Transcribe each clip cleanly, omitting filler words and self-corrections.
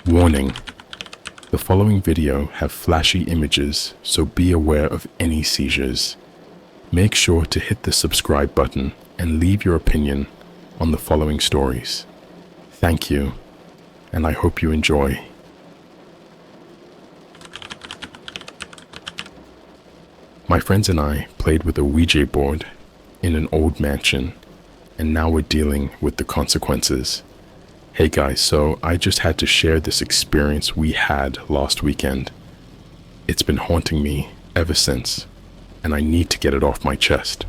Warning: the following video have flashy images, so be aware of any seizures. Make sure to hit the subscribe button and leave your opinion on the following stories. Thank you, and I hope you enjoy. My friends and I played with a Ouija board in an old mansion, and now we're dealing with the consequences. Hey guys, so I just had to share this experience we had last weekend. It's been haunting me ever since, and I need to get it off my chest.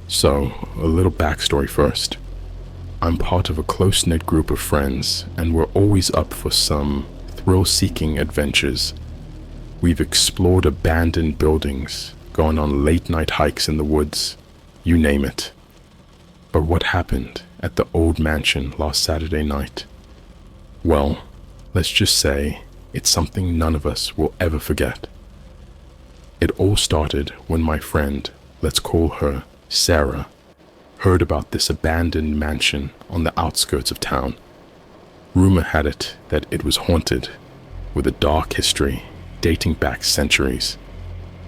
So, a little backstory first. I'm part of a close-knit group of friends, and we're always up for some thrill-seeking adventures. We've explored abandoned buildings, gone on late-night hikes in the woods, you name it. But what happened at the old mansion last Saturday night? Well, let's just say it's something none of us will ever forget. It all started when my friend, let's call her Sarah, heard about this abandoned mansion on the outskirts of town. Rumor had it that it was haunted, with a dark history dating back centuries.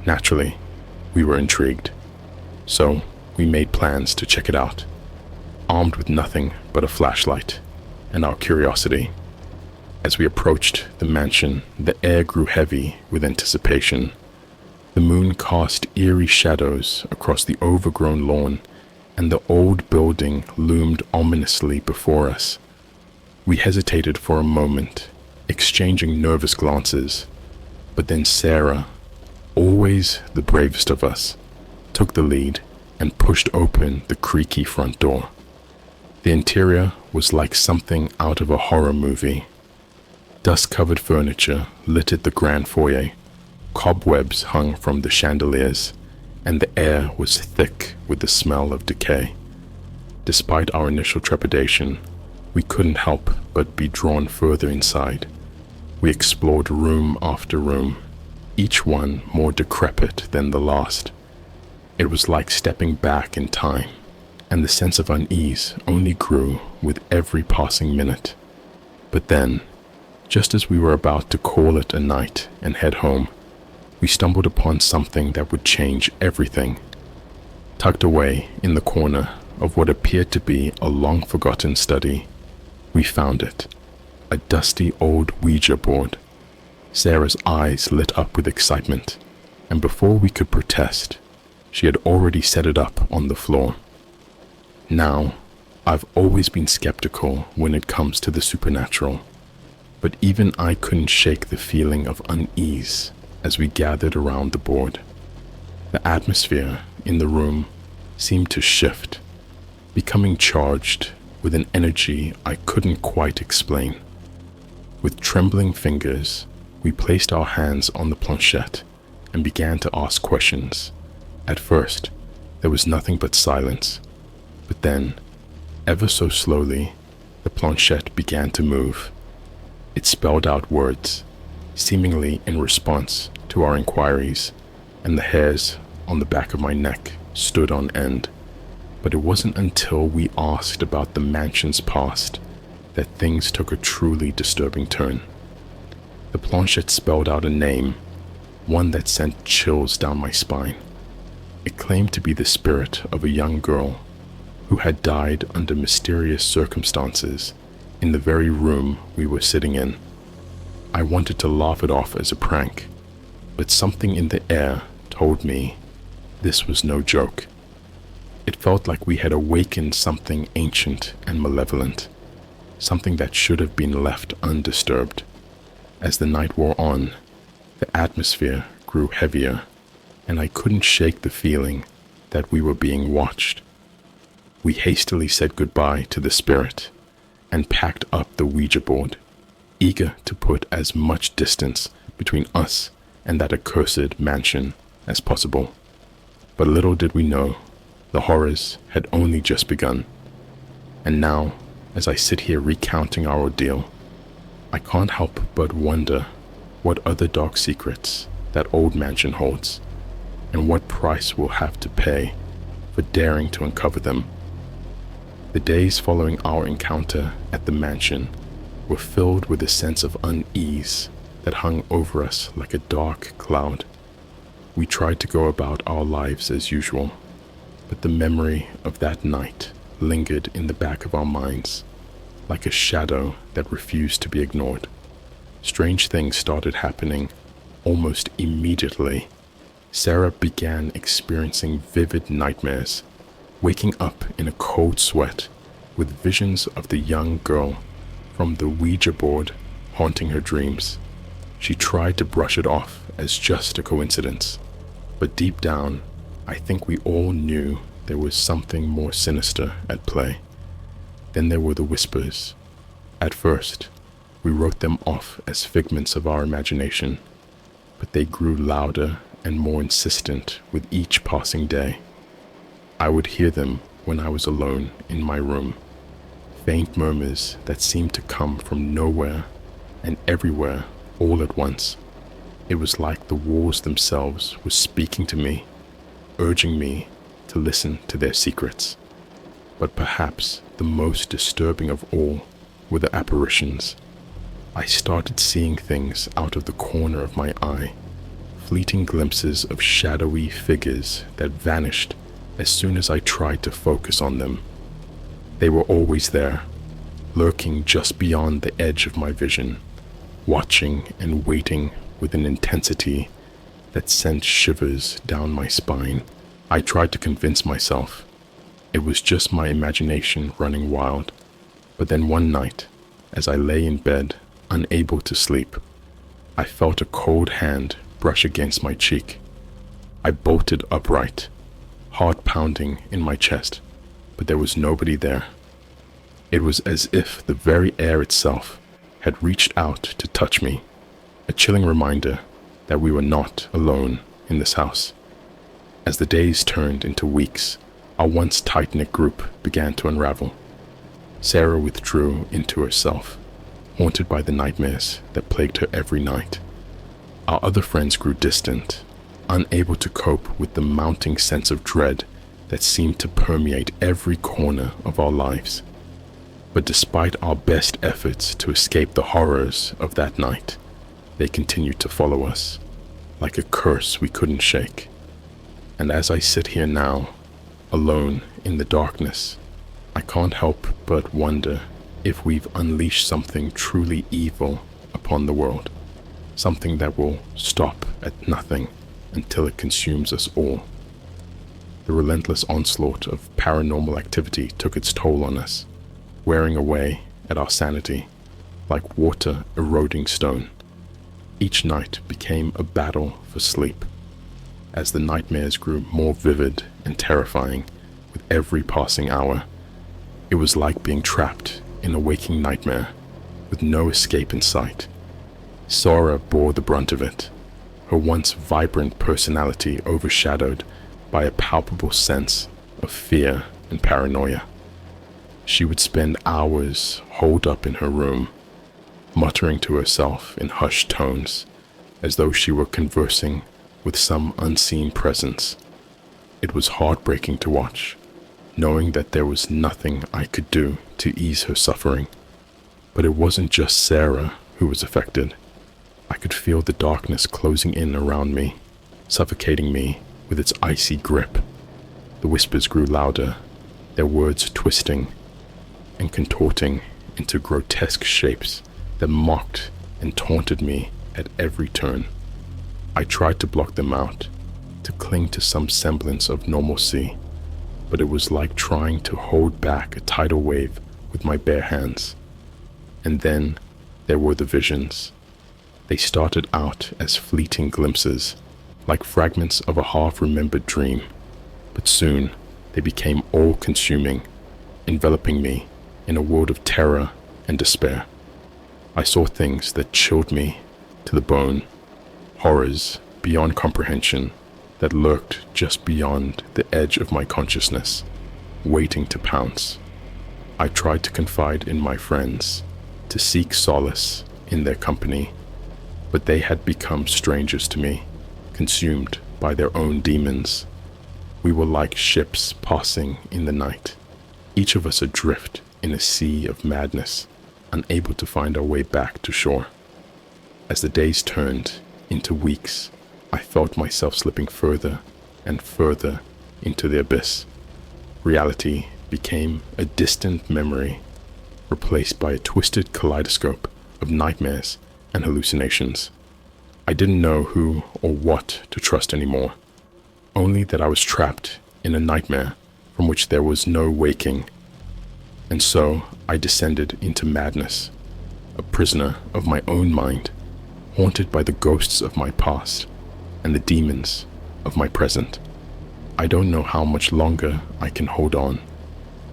Naturally, we were intrigued, so we made plans to check it out, armed with nothing but a flashlight and our curiosity. As we approached the mansion, the air grew heavy with anticipation. The moon cast eerie shadows across the overgrown lawn, and the old building loomed ominously before us. We hesitated for a moment, exchanging nervous glances, but then Sarah, always the bravest of us, took the lead and pushed open the creaky front door. The interior was like something out of a horror movie. Dust-covered furniture littered the grand foyer, cobwebs hung from the chandeliers, and the air was thick with the smell of decay. Despite our initial trepidation, we couldn't help but be drawn further inside. We explored room after room, each one more decrepit than the last. It was like stepping back in time, and the sense of unease only grew with every passing minute. But then, just as we were about to call it a night and head home, we stumbled upon something that would change everything. Tucked away in the corner of what appeared to be a long-forgotten study, we found it, a dusty old Ouija board. Sarah's eyes lit up with excitement, and before we could protest, she had already set it up on the floor. Now, I've always been skeptical when it comes to the supernatural, but even I couldn't shake the feeling of unease as we gathered around the board. The atmosphere in the room seemed to shift, becoming charged with an energy I couldn't quite explain. With trembling fingers, we placed our hands on the planchette and began to ask questions. At first, there was nothing but silence. But then, ever so slowly, the planchette began to move. It spelled out words, seemingly in response to our inquiries, and the hairs on the back of my neck stood on end. But it wasn't until we asked about the mansion's past that things took a truly disturbing turn. The planchette spelled out a name, one that sent chills down my spine. It claimed to be the spirit of a young girl who had died under mysterious circumstances in the very room we were sitting in. I wanted to laugh it off as a prank, but something in the air told me this was no joke. It felt like we had awakened something ancient and malevolent, something that should have been left undisturbed. As the night wore on, the atmosphere grew heavier, and I couldn't shake the feeling that we were being watched. We hastily said goodbye to the spirit and packed up the Ouija board, eager to put as much distance between us and that accursed mansion as possible. But little did we know, the horrors had only just begun. And now, as I sit here recounting our ordeal, I can't help but wonder what other dark secrets that old mansion holds, and what price we'll have to pay for daring to uncover them. The days following our encounter at the mansion were filled with a sense of unease that hung over us like a dark cloud. We tried to go about our lives as usual, but the memory of that night lingered in the back of our minds, like a shadow that refused to be ignored. Strange things started happening almost immediately. Sarah began experiencing vivid nightmares, waking up in a cold sweat with visions of the young girl from the Ouija board haunting her dreams. She tried to brush it off as just a coincidence, but deep down, I think we all knew there was something more sinister at play. Then there were the whispers. At first, we wrote them off as figments of our imagination, but they grew louder and more insistent with each passing day. I would hear them when I was alone in my room, faint murmurs that seemed to come from nowhere and everywhere all at once. It was like the walls themselves were speaking to me, urging me to listen to their secrets. But perhaps the most disturbing of all were the apparitions. I started seeing things out of the corner of my eye, fleeting glimpses of shadowy figures that vanished as soon as I tried to focus on them. They were always there, lurking just beyond the edge of my vision, watching and waiting with an intensity that sent shivers down my spine. I tried to convince myself it was just my imagination running wild, but then one night, as I lay in bed, unable to sleep, I felt a cold hand brush against my cheek. I bolted upright, heart pounding in my chest, but there was nobody there. It was as if the very air itself had reached out to touch me, a chilling reminder that we were not alone in this house. As the days turned into weeks, our once tight-knit group began to unravel. Sarah withdrew into herself, haunted by the nightmares that plagued her every night. Our other friends grew distant, unable to cope with the mounting sense of dread that seemed to permeate every corner of our lives. But despite our best efforts to escape the horrors of that night, they continued to follow us, like a curse we couldn't shake. And as I sit here now, alone in the darkness, I can't help but wonder if we've unleashed something truly evil upon the world, something that will stop at nothing until it consumes us all. The relentless onslaught of paranormal activity took its toll on us, wearing away at our sanity like water eroding stone. Each night became a battle for sleep, as the nightmares grew more vivid and terrifying with every passing hour. It was like being trapped in a waking nightmare with no escape in sight. Sarah bore the brunt of it, her once vibrant personality overshadowed by a palpable sense of fear and paranoia. She would spend hours holed up in her room, muttering to herself in hushed tones, as though she were conversing with some unseen presence. It was heartbreaking to watch, knowing that there was nothing I could do to ease her suffering. But it wasn't just Sarah who was affected. I could feel the darkness closing in around me, suffocating me with its icy grip. The whispers grew louder, their words twisting and contorting into grotesque shapes that mocked and taunted me at every turn. I tried to block them out, to cling to some semblance of normalcy, but it was like trying to hold back a tidal wave with my bare hands. And then there were the visions. They started out as fleeting glimpses, like fragments of a half-remembered dream, but soon they became all-consuming, enveloping me in a world of terror and despair. I saw things that chilled me to the bone, horrors beyond comprehension that lurked just beyond the edge of my consciousness, waiting to pounce. I tried to confide in my friends, to seek solace in their company, but they had become strangers to me, consumed by their own demons. We were like ships passing in the night, each of us adrift in a sea of madness. unable to find our way back to shore. As the days turned into weeks, I felt myself slipping further and further into the abyss. Reality became a distant memory, replaced by a twisted kaleidoscope of nightmares and hallucinations. I didn't know who or what to trust anymore, only that I was trapped in a nightmare from which there was no waking. And so I descended into madness, a prisoner of my own mind, haunted by the ghosts of my past and the demons of my present. I don't know how much longer I can hold on,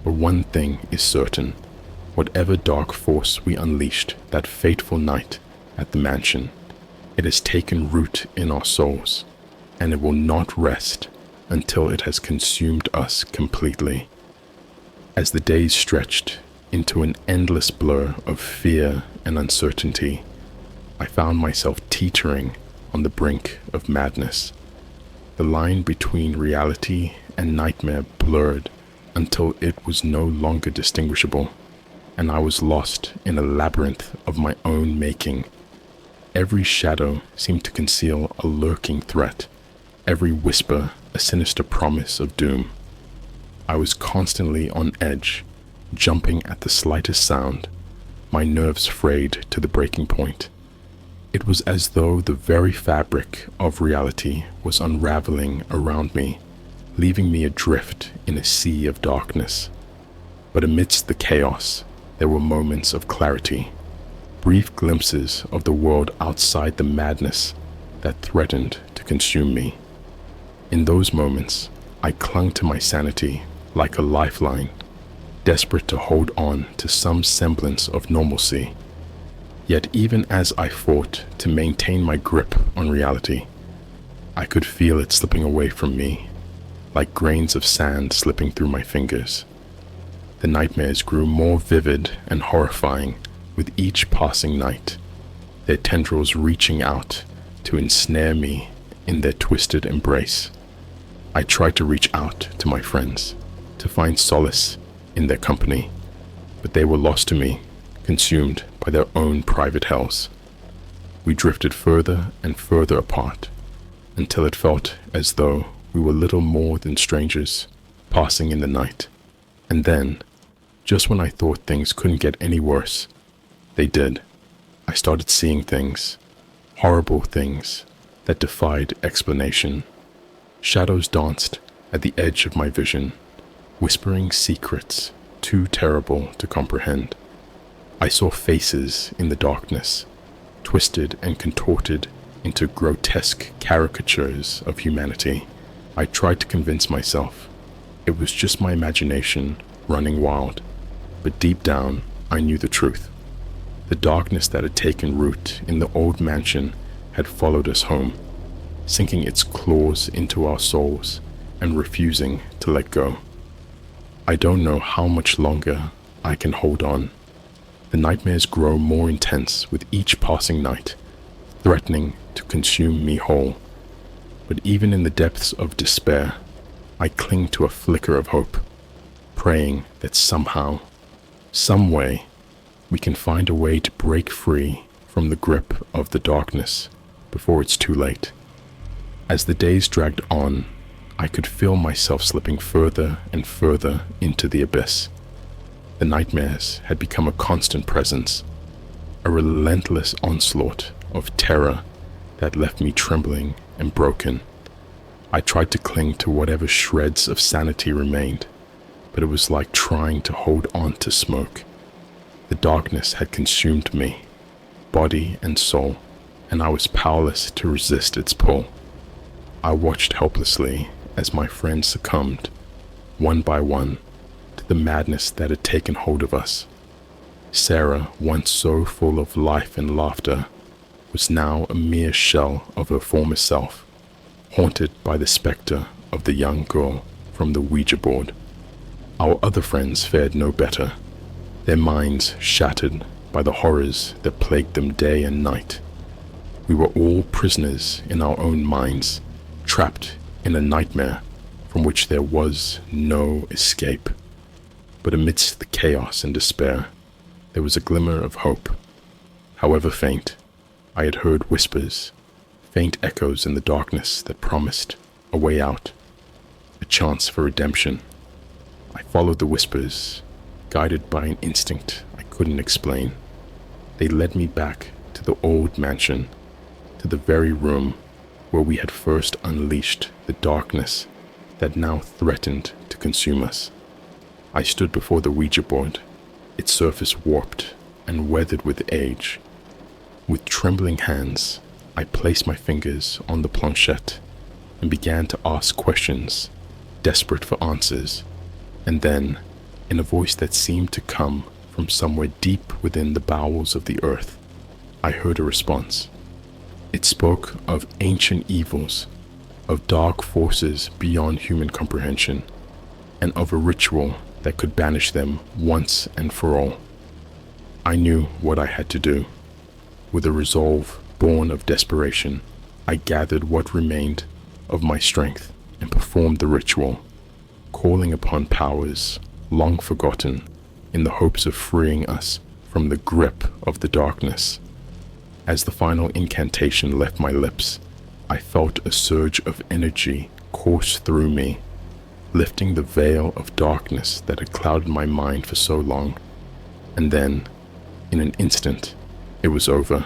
but one thing is certain. Whatever dark force we unleashed that fateful night at the mansion, it has taken root in our souls, and it will not rest until it has consumed us completely. As the days stretched into an endless blur of fear and uncertainty, I found myself teetering on the brink of madness. The line between reality and nightmare blurred until it was no longer distinguishable, and I was lost in a labyrinth of my own making. Every shadow seemed to conceal a lurking threat, every whisper a sinister promise of doom. I was constantly on edge, jumping at the slightest sound, my nerves frayed to the breaking point. It was as though the very fabric of reality was unraveling around me, leaving me adrift in a sea of darkness. But amidst the chaos, there were moments of clarity, brief glimpses of the world outside the madness that threatened to consume me. In those moments, I clung to my sanity like a lifeline, desperate to hold on to some semblance of normalcy. Yet even as I fought to maintain my grip on reality, I could feel it slipping away from me, like grains of sand slipping through my fingers. The nightmares grew more vivid and horrifying with each passing night, their tendrils reaching out to ensnare me in their twisted embrace. I tried to reach out to my friends, to find solace in their company, but they were lost to me, consumed by their own private hells. We drifted further and further apart, until it felt as though we were little more than strangers, passing in the night. And then, just when I thought things couldn't get any worse, they did. I started seeing things, horrible things, that defied explanation. Shadows danced at the edge of my vision, whispering secrets too terrible to comprehend. I saw faces in the darkness, twisted and contorted into grotesque caricatures of humanity. I tried to convince myself it was just my imagination running wild, but deep down I knew the truth. The darkness that had taken root in the old mansion had followed us home, sinking its claws into our souls and refusing to let go. I don't know how much longer I can hold on. The nightmares grow more intense with each passing night, threatening to consume me whole. But even in the depths of despair, I cling to a flicker of hope, praying that somehow, some way, we can find a way to break free from the grip of the darkness before it's too late. As the days dragged on, I could feel myself slipping further and further into the abyss. The nightmares had become a constant presence, a relentless onslaught of terror that left me trembling and broken. I tried to cling to whatever shreds of sanity remained, but it was like trying to hold on to smoke. The darkness had consumed me, body and soul, and I was powerless to resist its pull. I watched helplessly as my friends succumbed, one by one, to the madness that had taken hold of us. Sarah, once so full of life and laughter, was now a mere shell of her former self, haunted by the specter of the young girl from the Ouija board. Our other friends fared no better, their minds shattered by the horrors that plagued them day and night. We were all prisoners in our own minds, trapped in a nightmare from which there was no escape. But amidst the chaos and despair, there was a glimmer of hope. However faint, I had heard whispers, faint echoes in the darkness that promised a way out, a chance for redemption. I followed the whispers, guided by an instinct I couldn't explain. They led me back to the old mansion, to the very room where we had first unleashed the darkness that now threatened to consume us. I stood before the Ouija board, its surface warped and weathered with age. With trembling hands, I placed my fingers on the planchette and began to ask questions, desperate for answers. And then, in a voice that seemed to come from somewhere deep within the bowels of the earth, I heard a response. It spoke of ancient evils, of dark forces beyond human comprehension, and of a ritual that could banish them once and for all. I knew what I had to do. With a resolve born of desperation, I gathered what remained of my strength and performed the ritual, calling upon powers long forgotten in the hopes of freeing us from the grip of the darkness. As the final incantation left my lips, I felt a surge of energy course through me, lifting the veil of darkness that had clouded my mind for so long. And then, in an instant, it was over.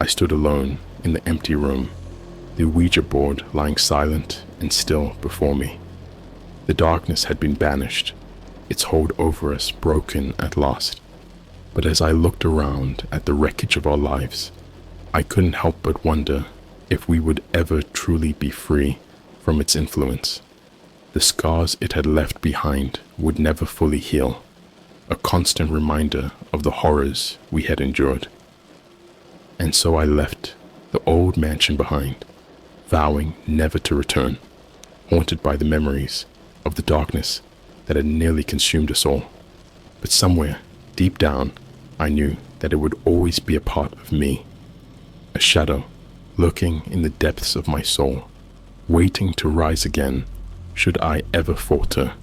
I stood alone in the empty room, the Ouija board lying silent and still before me. The darkness had been banished, its hold over us broken at last. But as I looked around at the wreckage of our lives, I couldn't help but wonder if we would ever truly be free from its influence. The scars it had left behind would never fully heal, a constant reminder of the horrors we had endured. And so I left the old mansion behind, vowing never to return, haunted by the memories of the darkness that had nearly consumed us all. But somewhere, deep down, I knew that it would always be a part of me, a shadow lurking in the depths of my soul, waiting to rise again should I ever falter.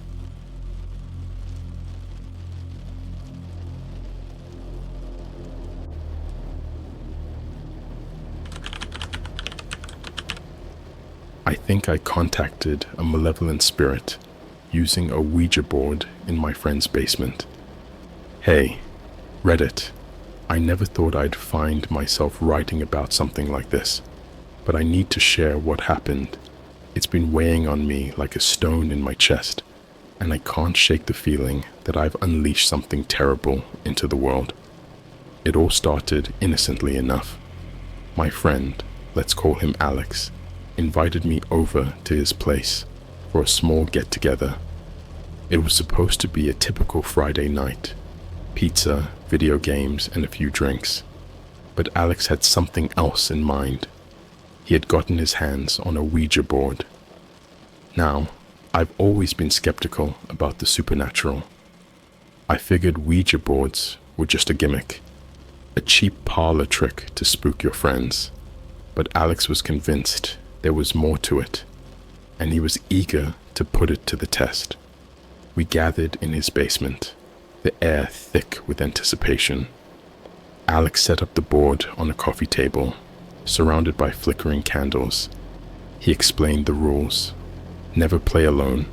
I think I contacted a malevolent spirit using a Ouija board in my friend's basement. Hey, Reddit, I never thought I'd find myself writing about something like this, but I need to share what happened. It's been weighing on me like a stone in my chest, and I can't shake the feeling that I've unleashed something terrible into the world. It all started innocently enough. My friend, let's call him Alex, invited me over to his place for a small get-together. It was supposed to be a typical Friday night, pizza, video games, and a few drinks. But Alex had something else in mind. He had gotten his hands on a Ouija board. Now, I've always been skeptical about the supernatural. I figured Ouija boards were just a gimmick, a cheap parlor trick to spook your friends. But Alex was convinced there was more to it, and he was eager to put it to the test. We gathered in his basement, the air thick with anticipation. Alex set up the board on a coffee table, surrounded by flickering candles. He explained the rules. Never play alone.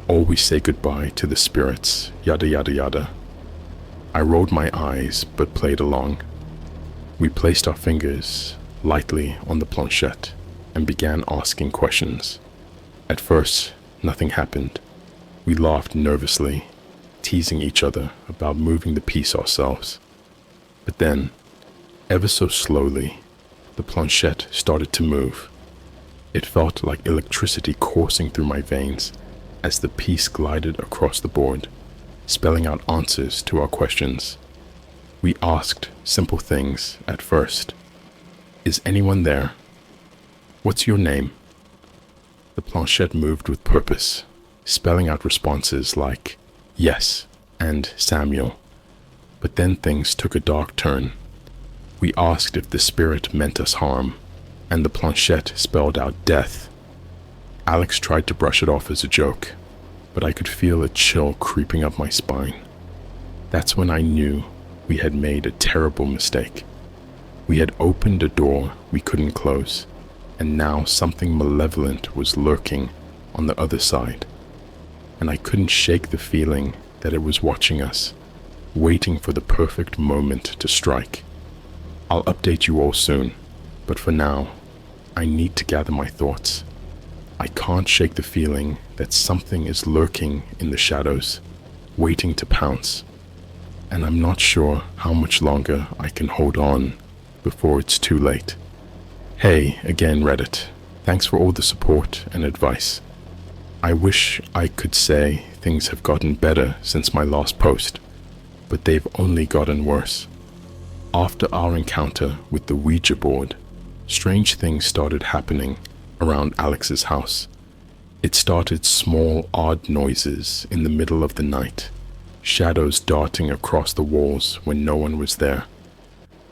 Always say goodbye to the spirits, yada yada yada. I rolled my eyes but played along. We placed our fingers lightly on the planchette and began asking questions. At first, nothing happened. We laughed nervously, teasing each other about moving the piece ourselves. But then, ever so slowly, the planchette started to move. It felt like electricity coursing through my veins as the piece glided across the board, spelling out answers to our questions. We asked simple things at first. Is anyone there? What's your name? The planchette moved with purpose, spelling out responses like yes and Samuel. But then things took a dark turn. We asked if the spirit meant us harm, and the planchette spelled out death. Alex tried to brush it off as a joke, but I could feel a chill creeping up my spine. That's when I knew we had made a terrible mistake. We had opened a door we couldn't close, and now something malevolent was lurking on the other side. And I couldn't shake the feeling that it was watching us, waiting for the perfect moment to strike. I'll update you all soon, but for now, I need to gather my thoughts. I can't shake the feeling that something is lurking in the shadows, waiting to pounce. And I'm not sure how much longer I can hold on before it's too late. Hey, again Reddit, thanks for all the support and advice. I wish I could say things have gotten better since my last post, but they've only gotten worse. After our encounter with the Ouija board, strange things started happening around Alex's house. It started small, odd noises in the middle of the night, shadows darting across the walls when no one was there.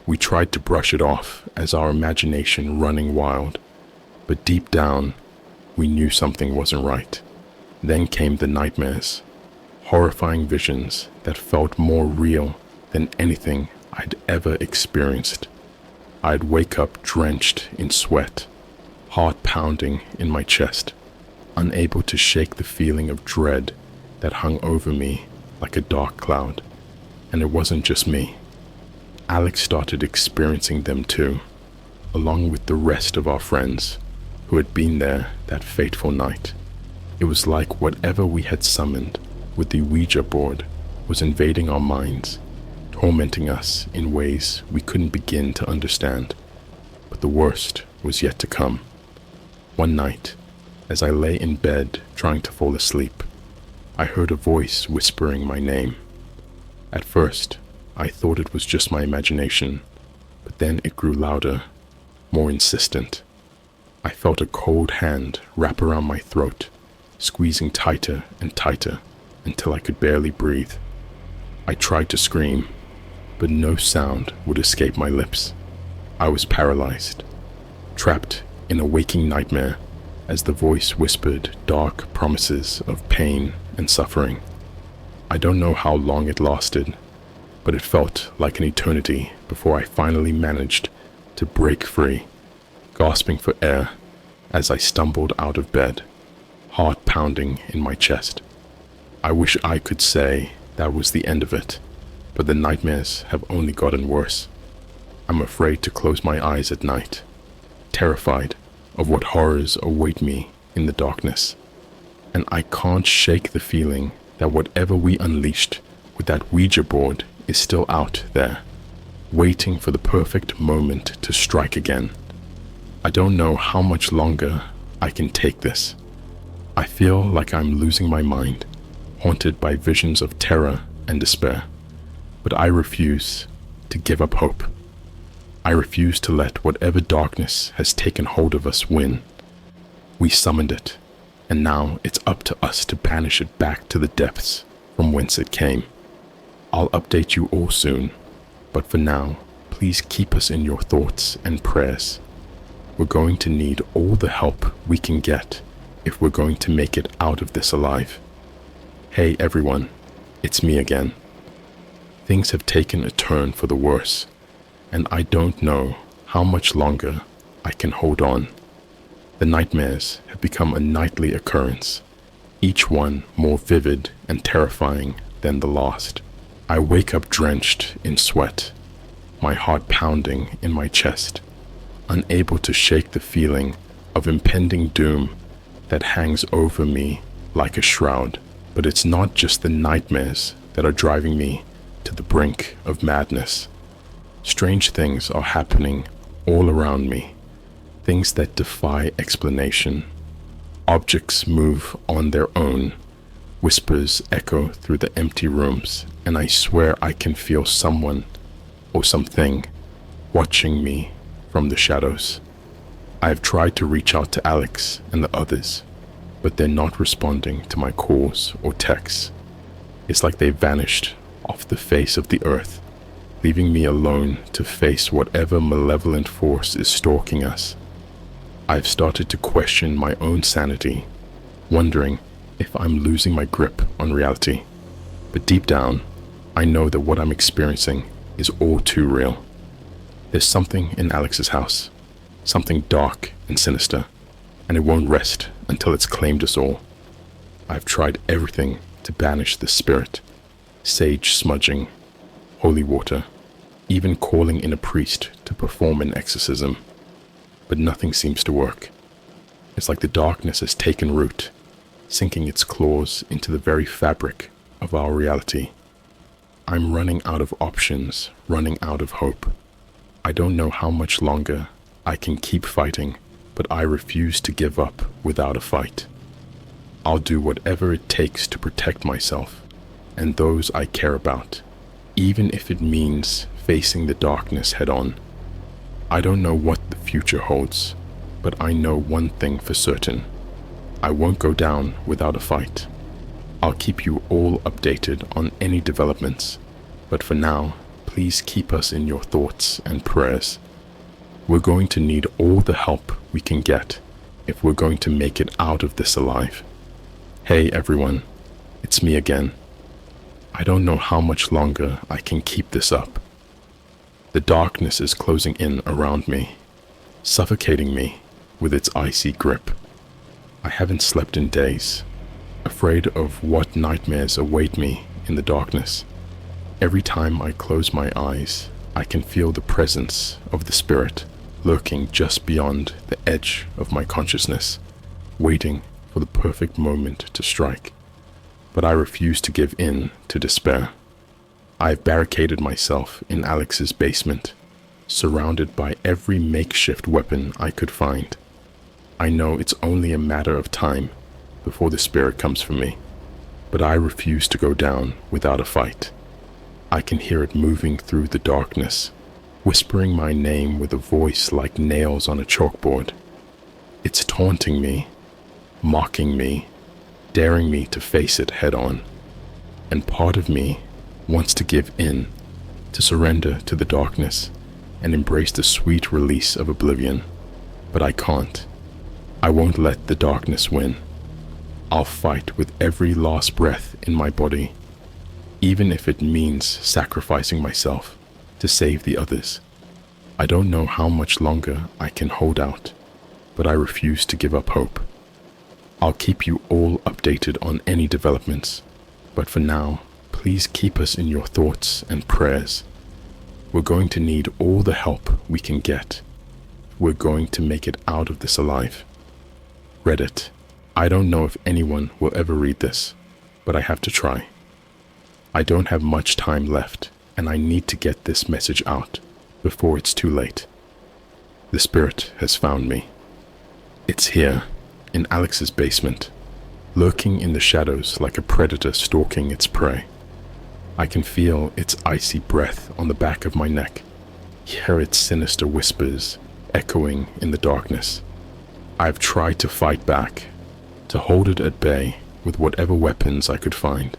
We tried to brush it off as our imagination running wild, but deep down, we knew something wasn't right. Then came the nightmares, horrifying visions that felt more real than anything I'd ever experienced. I'd wake up drenched in sweat, heart pounding in my chest, unable to shake the feeling of dread that hung over me like a dark cloud. And it wasn't just me. Alex started experiencing them too, along with the rest of our friends who had been there that fateful night. It was like whatever we had summoned with the Ouija board was invading our minds, tormenting us in ways we couldn't begin to understand. But the worst was yet to come. One night, as I lay in bed trying to fall asleep, I heard a voice whispering my name. At first, I thought it was just my imagination, but then it grew louder, more insistent. I felt a cold hand wrap around my throat, squeezing tighter and tighter until I could barely breathe. I tried to scream, but no sound would escape my lips. I was paralyzed, trapped in a waking nightmare as the voice whispered dark promises of pain and suffering. I don't know how long it lasted, but it felt like an eternity before I finally managed to break free, gasping for air as I stumbled out of bed, heart pounding in my chest. I wish I could say that was the end of it, but the nightmares have only gotten worse. I'm afraid to close my eyes at night, terrified of what horrors await me in the darkness. And I can't shake the feeling that whatever we unleashed with that Ouija board is still out there, waiting for the perfect moment to strike again. I don't know how much longer I can take this. I feel like I'm losing my mind, haunted by visions of terror and despair. But I refuse to give up hope. I refuse to let whatever darkness has taken hold of us win. We summoned it, and now it's up to us to banish it back to the depths from whence it came. I'll update you all soon, but for now, please keep us in your thoughts and prayers. We're going to need all the help we can get if we're going to make it out of this alive. Hey everyone, it's me again. Things have taken a turn for the worse, and I don't know how much longer I can hold on. The nightmares have become a nightly occurrence, each one more vivid and terrifying than the last. I wake up drenched in sweat, my heart pounding in my chest, unable to shake the feeling of impending doom that hangs over me like a shroud. But it's not just the nightmares that are driving me to the brink of madness. Strange things are happening all around me, things that defy explanation. Objects move on their own, whispers echo through the empty rooms, and I swear I can feel someone or something watching me from the shadows. I have tried to reach out to Alex and the others, but they're not responding to my calls or texts. It's like they vanished off the face of the earth, leaving me alone to face whatever malevolent force is stalking us. I've started to question my own sanity, wondering if I'm losing my grip on reality. But deep down, I know that what I'm experiencing is all too real. There's something in Alex's house, something dark and sinister, and it won't rest until it's claimed us all. I've tried everything to banish the spirit, sage smudging, holy water, even calling in a priest to perform an exorcism, but nothing seems to work. It's like the darkness has taken root, sinking its claws into the very fabric of our reality. I'm running out of options, running out of hope. I don't know how much longer I can keep fighting, but I refuse to give up without a fight. I'll do whatever it takes to protect myself and those I care about, even if it means facing the darkness head on. I don't know what the future holds, but I know one thing for certain. I won't go down without a fight. I'll keep you all updated on any developments, but for now, please keep us in your thoughts and prayers. We're going to need all the help we can get if we're going to make it out of this alive. Hey everyone, it's me again. I don't know how much longer I can keep this up. The darkness is closing in around me, suffocating me with its icy grip. I haven't slept in days, afraid of what nightmares await me in the darkness. Every time I close my eyes, I can feel the presence of the spirit lurking just beyond the edge of my consciousness, waiting for the perfect moment to strike. But I refuse to give in to despair. I've barricaded myself in Alex's basement, surrounded by every makeshift weapon I could find. I know it's only a matter of time before the spirit comes for me, but I refuse to go down without a fight. I can hear it moving through the darkness, whispering my name with a voice like nails on a chalkboard. It's taunting me, mocking me, daring me to face it head on. And part of me wants to give in, to surrender to the darkness and embrace the sweet release of oblivion. But I can't. I won't let the darkness win. I'll fight with every last breath in my body, even if it means sacrificing myself to save the others. I don't know how much longer I can hold out, but I refuse to give up hope. I'll keep you all updated on any developments, but for now, please keep us in your thoughts and prayers. We're going to need all the help we can get. We're going to make it out of this alive. Reddit. I don't know if anyone will ever read this, but I have to try. I don't have much time left, and I need to get this message out before it's too late. The spirit has found me. It's here, in Alex's basement, lurking in the shadows like a predator stalking its prey. I can feel its icy breath on the back of my neck, hear its sinister whispers echoing in the darkness. I've tried to fight back, to hold it at bay with whatever weapons I could find,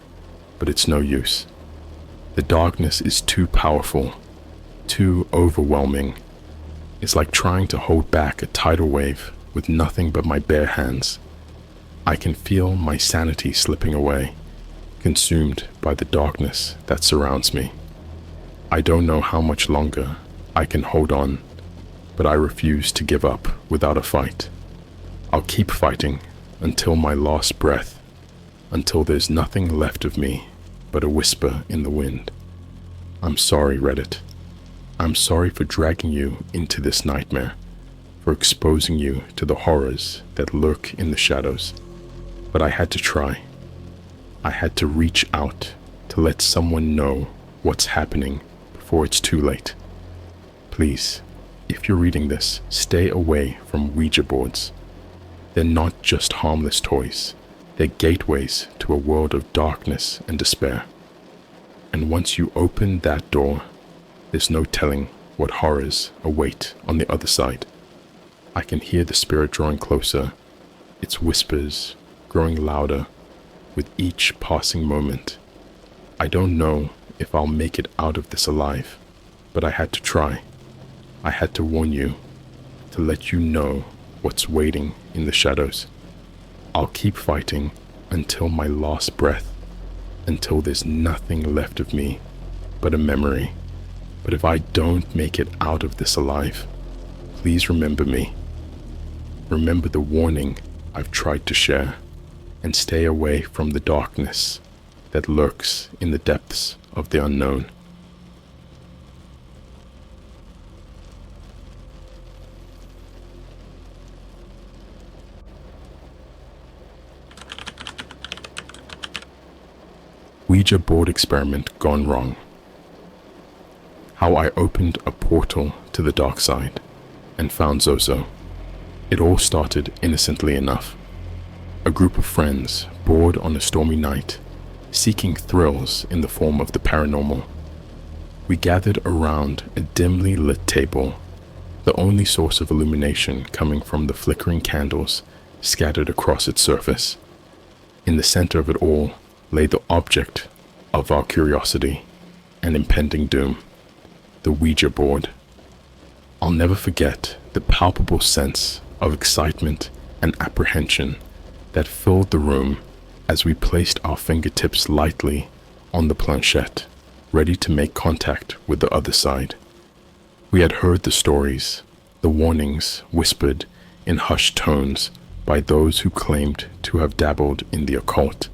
but it's no use. The darkness is too powerful, too overwhelming. It's like trying to hold back a tidal wave with nothing but my bare hands. I can feel my sanity slipping away, consumed by the darkness that surrounds me. I don't know how much longer I can hold on, but I refuse to give up without a fight. I'll keep fighting until my last breath, until there's nothing left of me but a whisper in the wind. I'm sorry, Reddit. I'm sorry for dragging you into this nightmare, for exposing you to the horrors that lurk in the shadows. But I had to try. I had to reach out to let someone know what's happening before it's too late. Please, if you're reading this, stay away from Ouija boards. They're not just harmless toys. They're gateways to a world of darkness and despair. And once you open that door, there's no telling what horrors await on the other side. I can hear the spirit drawing closer, its whispers growing louder with each passing moment. I don't know if I'll make it out of this alive, but I had to try. I had to warn you, to let you know what's waiting in the shadows. I'll keep fighting until my last breath, until there's nothing left of me but a memory. But if I don't make it out of this alive, please remember me. Remember the warning I've tried to share, and stay away from the darkness that lurks in the depths of the unknown. Ouija board experiment gone wrong. How I opened a portal to the dark side and found ZOZO. It all started innocently enough. A group of friends bored on a stormy night, seeking thrills in the form of the paranormal. We gathered around a dimly lit table, the only source of illumination coming from the flickering candles scattered across its surface. In the center of it all lay the object of our curiosity and impending doom, the Ouija board. I'll never forget the palpable sense of excitement and apprehension that filled the room as we placed our fingertips lightly on the planchette, ready to make contact with the other side. We had heard the stories, the warnings whispered in hushed tones by those who claimed to have dabbled in the occult.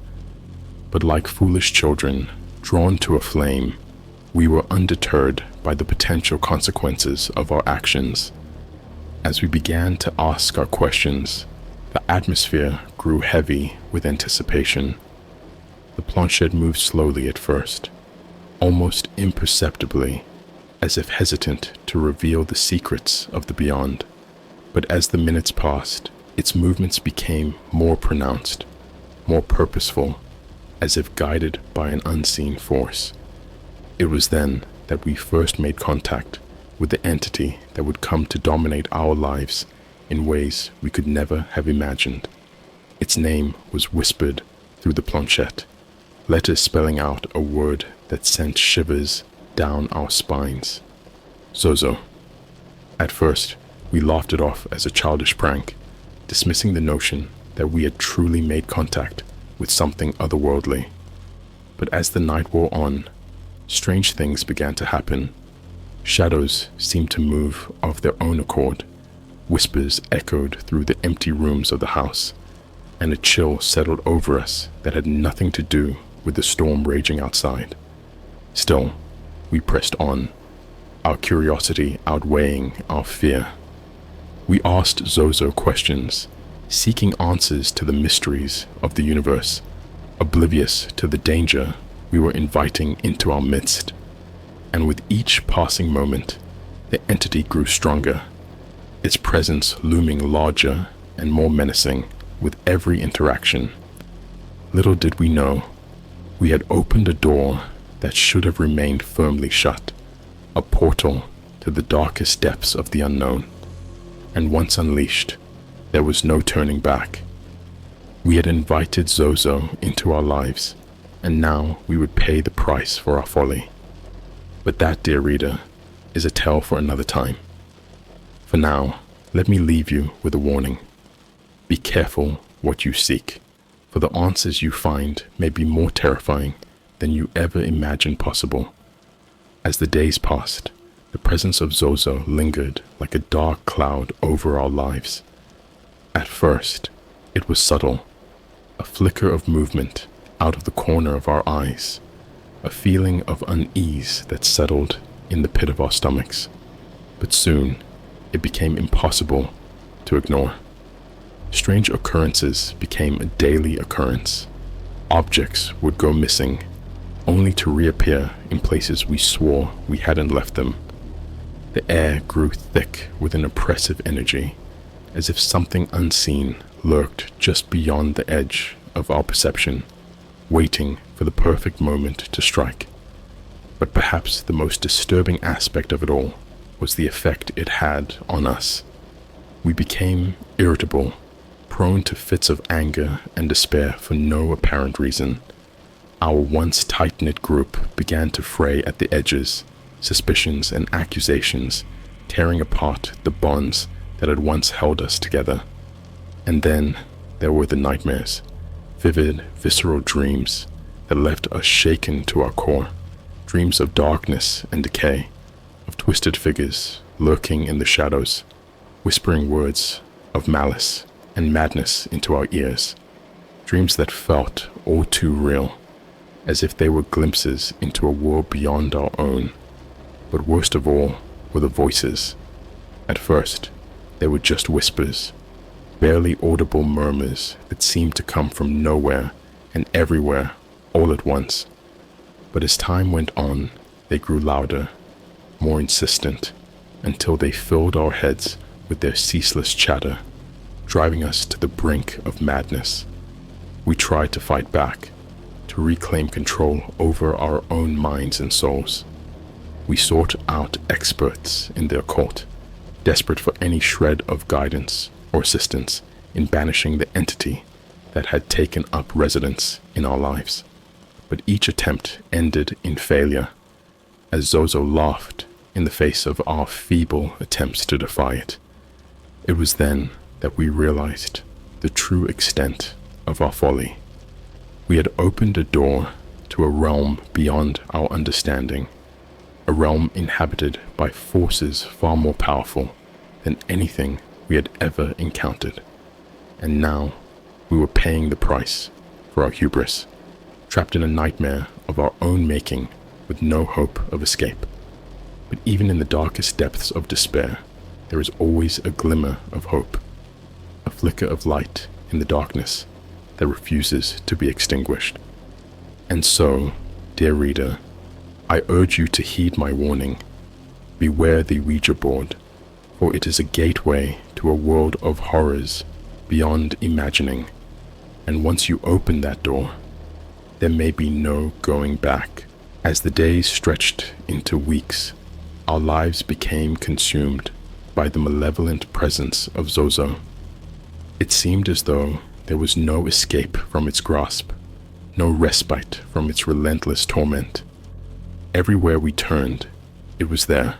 But like foolish children drawn to a flame, we were undeterred by the potential consequences of our actions. As we began to ask our questions, the atmosphere grew heavy with anticipation. The planchette moved slowly at first, almost imperceptibly, as if hesitant to reveal the secrets of the beyond. But as the minutes passed, its movements became more pronounced, more purposeful, as if guided by an unseen force. It was then that we first made contact with the entity that would come to dominate our lives in ways we could never have imagined. Its name was whispered through the planchette, letters spelling out a word that sent shivers down our spines. ZOZO. At first, we laughed it off as a childish prank, dismissing the notion that we had truly made contact with something otherworldly. But as the night wore on, strange things began to happen. Shadows seemed to move of their own accord. Whispers echoed through the empty rooms of the house, and a chill settled over us that had nothing to do with the storm raging outside. Still, we pressed on, our curiosity outweighing our fear. We asked ZOZO questions, seeking answers to the mysteries of the universe, oblivious to the danger we were inviting into our midst. And with each passing moment, the entity grew stronger, its presence looming larger and more menacing with every interaction. Little did we know, we had opened a door that should have remained firmly shut, a portal to the darkest depths of the unknown. And once unleashed, there was no turning back. We had invited ZOZO into our lives, and now we would pay the price for our folly. But that, dear reader, is a tale for another time. For now, let me leave you with a warning. Be careful what you seek, for the answers you find may be more terrifying than you ever imagined possible. As the days passed, the presence of ZOZO lingered like a dark cloud over our lives. At first, it was subtle, a flicker of movement out of the corner of our eyes, a feeling of unease that settled in the pit of our stomachs. But soon, it became impossible to ignore. Strange occurrences became a daily occurrence. Objects would go missing, only to reappear in places we swore we hadn't left them. The air grew thick with an oppressive energy, as if something unseen lurked just beyond the edge of our perception, waiting for the perfect moment to strike. But perhaps the most disturbing aspect of it all was the effect it had on us. We became irritable, prone to fits of anger and despair for no apparent reason. Our once tight-knit group began to fray at the edges, suspicions and accusations tearing apart the bonds that had once held us together. And then there were the nightmares, vivid, visceral dreams that left us shaken to our core. dreams of darkness and decay, of twisted figures lurking in the shadows, whispering words of malice and madness into our ears, dreams that felt all too real, as if they were glimpses into a world beyond our own. But worst of all were the voices. At first, they were just whispers, barely audible murmurs that seemed to come from nowhere and everywhere all at once. But as time went on, they grew louder, more insistent, until they filled our heads with their ceaseless chatter, driving us to the brink of madness. We tried to fight back, to reclaim control over our own minds and souls. We sought out experts in the occult, desperate for any shred of guidance or assistance in banishing the entity that had taken up residence in our lives. But each attempt ended in failure, as ZOZO laughed in the face of our feeble attempts to defy it. It was then that we realized the true extent of our folly. We had opened a door to a realm beyond our understanding, a realm inhabited by forces far more powerful than anything we had ever encountered. And now we were paying the price for our hubris, trapped in a nightmare of our own making with no hope of escape. But even in the darkest depths of despair, there is always a glimmer of hope, a flicker of light in the darkness that refuses to be extinguished. And so, dear reader, I urge you to heed my warning. Beware the Ouija board, for it is a gateway to a world of horrors beyond imagining. And once you open that door, there may be no going back. As the days stretched into weeks, our lives became consumed by the malevolent presence of ZOZO. It seemed as though there was no escape from its grasp, no respite from its relentless torment. Everywhere we turned, it was there,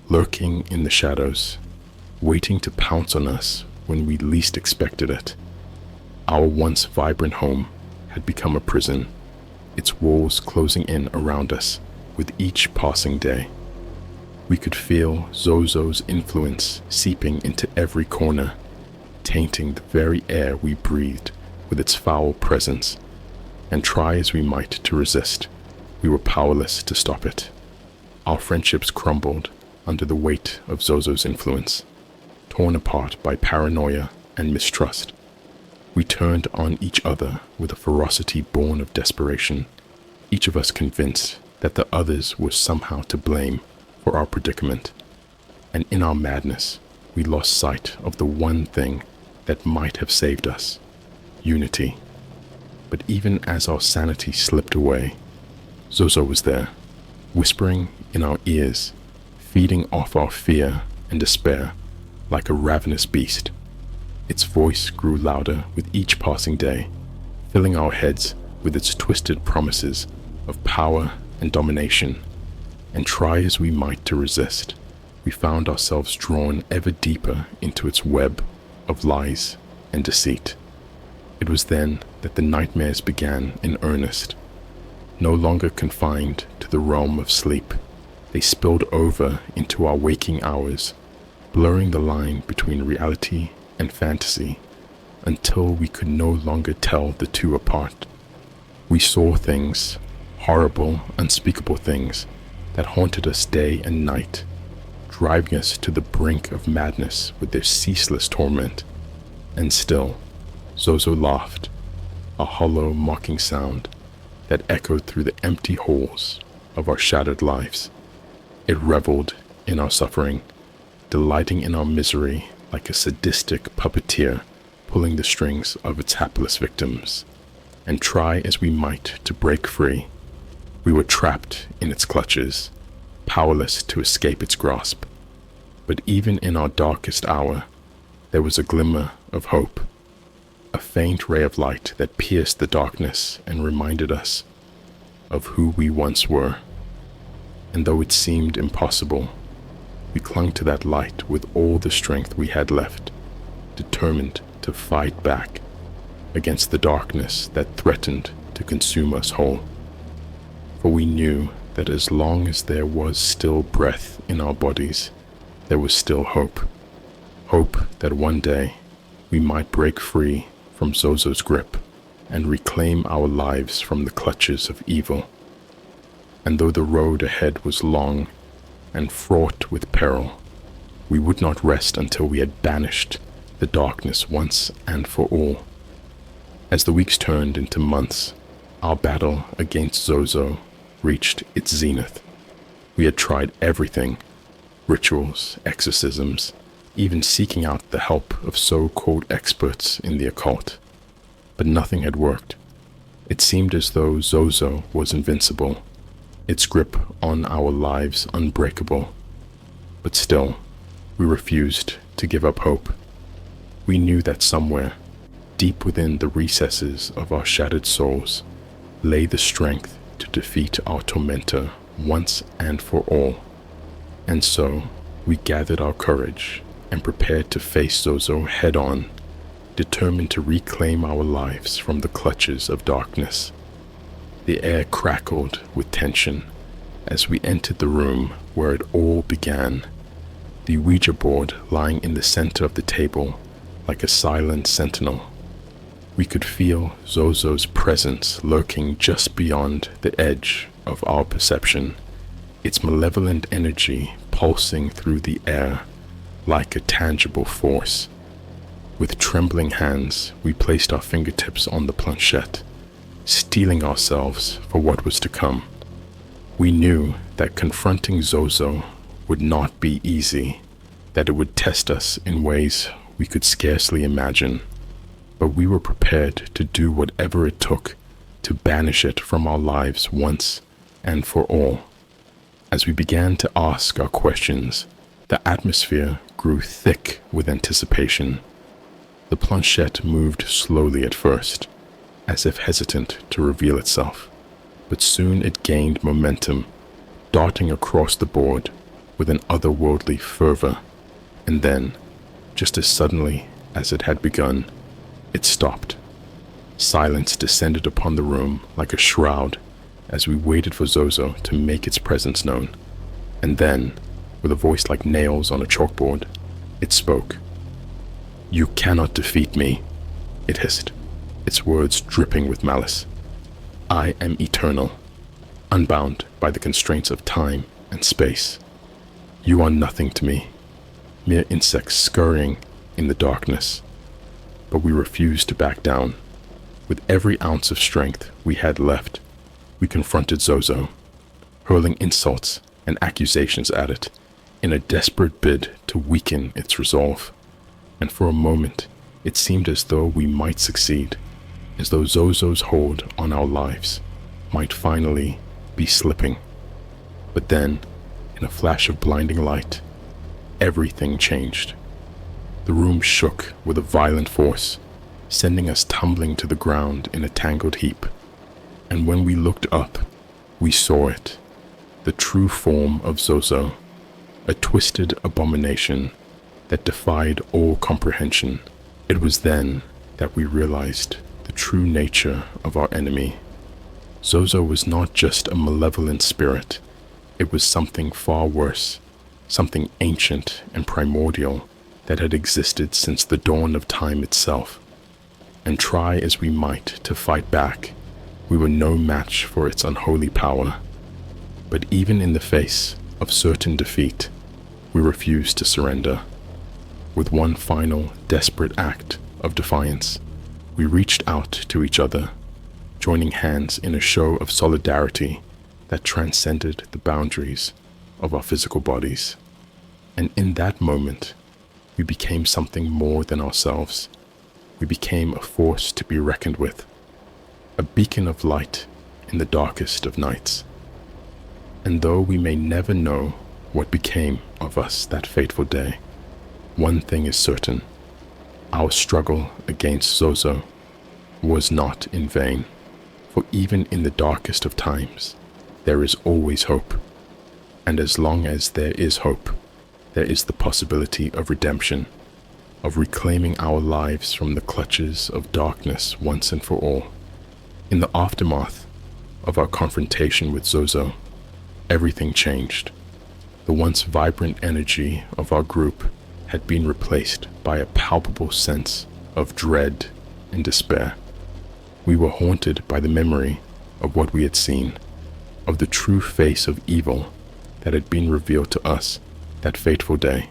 lurking in the shadows, waiting to pounce on us when we least expected it. Our once vibrant home had become a prison, its walls closing in around us with each passing day. We could feel ZOZO's influence seeping into every corner, tainting the very air we breathed with its foul presence, and try as we might to resist, we were powerless to stop it. Our friendships crumbled under the weight of ZOZO's influence, torn apart by paranoia and mistrust. We turned on each other with a ferocity born of desperation, each of us convinced that the others were somehow to blame for our predicament. And in our madness, we lost sight of the one thing that might have saved us: unity. But even as our sanity slipped away, ZOZO was there, whispering in our ears, feeding off our fear and despair like a ravenous beast. Its voice grew louder with each passing day, filling our heads with its twisted promises of power and domination. And try as we might to resist, we found ourselves drawn ever deeper into its web of lies and deceit. It was then that the nightmares began in earnest. No longer confined to the realm of sleep, they spilled over into our waking hours, blurring the line between reality and fantasy until we could no longer tell the two apart. We saw things, horrible, unspeakable things, that haunted us day and night, driving us to the brink of madness with their ceaseless torment. And still, ZOZO laughed, a hollow, mocking sound that echoed through the empty halls of our shattered lives. It reveled in our suffering, delighting in our misery like a sadistic puppeteer pulling the strings of its hapless victims. And try as we might to break free, we were trapped in its clutches, powerless to escape its grasp. But even in our darkest hour, there was a glimmer of hope, a faint ray of light that pierced the darkness and reminded us of who we once were. And though it seemed impossible, we clung to that light with all the strength we had left, determined to fight back against the darkness that threatened to consume us whole. For we knew that as long as there was still breath in our bodies, there was still hope. Hope that one day we might break free from ZOZO's grip and reclaim our lives from the clutches of evil. And though the road ahead was long and fraught with peril, we would not rest until we had banished the darkness once and for all. As the weeks turned into months, our battle against ZOZO reached its zenith. We had tried everything: rituals, exorcisms, even seeking out the help of so-called experts in the occult. But nothing had worked. It seemed as though ZOZO was invincible, its grip on our lives unbreakable. But still, we refused to give up hope. We knew that somewhere, deep within the recesses of our shattered souls, lay the strength to defeat our tormentor once and for all. And so, we gathered our courage and prepared to face ZOZO head-on, determined to reclaim our lives from the clutches of darkness. The air crackled with tension as we entered the room where it all began, the Ouija board lying in the center of the table like a silent sentinel. We could feel ZOZO's presence lurking just beyond the edge of our perception, its malevolent energy pulsing through the air like a tangible force. With trembling hands, we placed our fingertips on the planchette, steeling ourselves for what was to come. We knew that confronting ZOZO would not be easy, that it would test us in ways we could scarcely imagine, but we were prepared to do whatever it took to banish it from our lives once and for all. As we began to ask our questions, the atmosphere grew thick with anticipation. The planchette moved slowly at first, as if hesitant to reveal itself, but soon it gained momentum, darting across the board with an otherworldly fervor. And then, just as suddenly as it had begun, it stopped. Silence descended upon the room like a shroud as we waited for ZOZO to make its presence known. And then, with a voice like nails on a chalkboard, it spoke. "You cannot defeat me," it hissed, its words dripping with malice. "I am eternal, unbound by the constraints of time and space. You are nothing to me, mere insects scurrying in the darkness." But we refused to back down. With every ounce of strength we had left, we confronted ZOZO, hurling insults and accusations at it in a desperate bid to weaken its resolve. And for a moment, it seemed as though we might succeed, as though ZOZO's hold on our lives might finally be slipping. But then, in a flash of blinding light, everything changed. The room shook with a violent force, sending us tumbling to the ground in a tangled heap. And when we looked up, we saw it, the true form of ZOZO, a twisted abomination that defied all comprehension. It was then that we realized the true nature of our enemy. ZOZO was not just a malevolent spirit. It was something far worse, something ancient and primordial that had existed since the dawn of time itself. And try as we might to fight back, we were no match for its unholy power. But even in the face of certain defeat, we refused to surrender. With one final, desperate act of defiance, we reached out to each other, joining hands in a show of solidarity that transcended the boundaries of our physical bodies. And in that moment, we became something more than ourselves. We became a force to be reckoned with, a beacon of light in the darkest of nights. And though we may never know what became of us that fateful day, one thing is certain: our struggle against ZOZO was not in vain. For even in the darkest of times, there is always hope. And as long as there is hope, there is the possibility of redemption, of reclaiming our lives from the clutches of darkness once and for all. In the aftermath of our confrontation with ZOZO, everything changed. The once vibrant energy of our group had been replaced by a palpable sense of dread and despair. We were haunted by the memory of what we had seen, of the true face of evil that had been revealed to us that fateful day.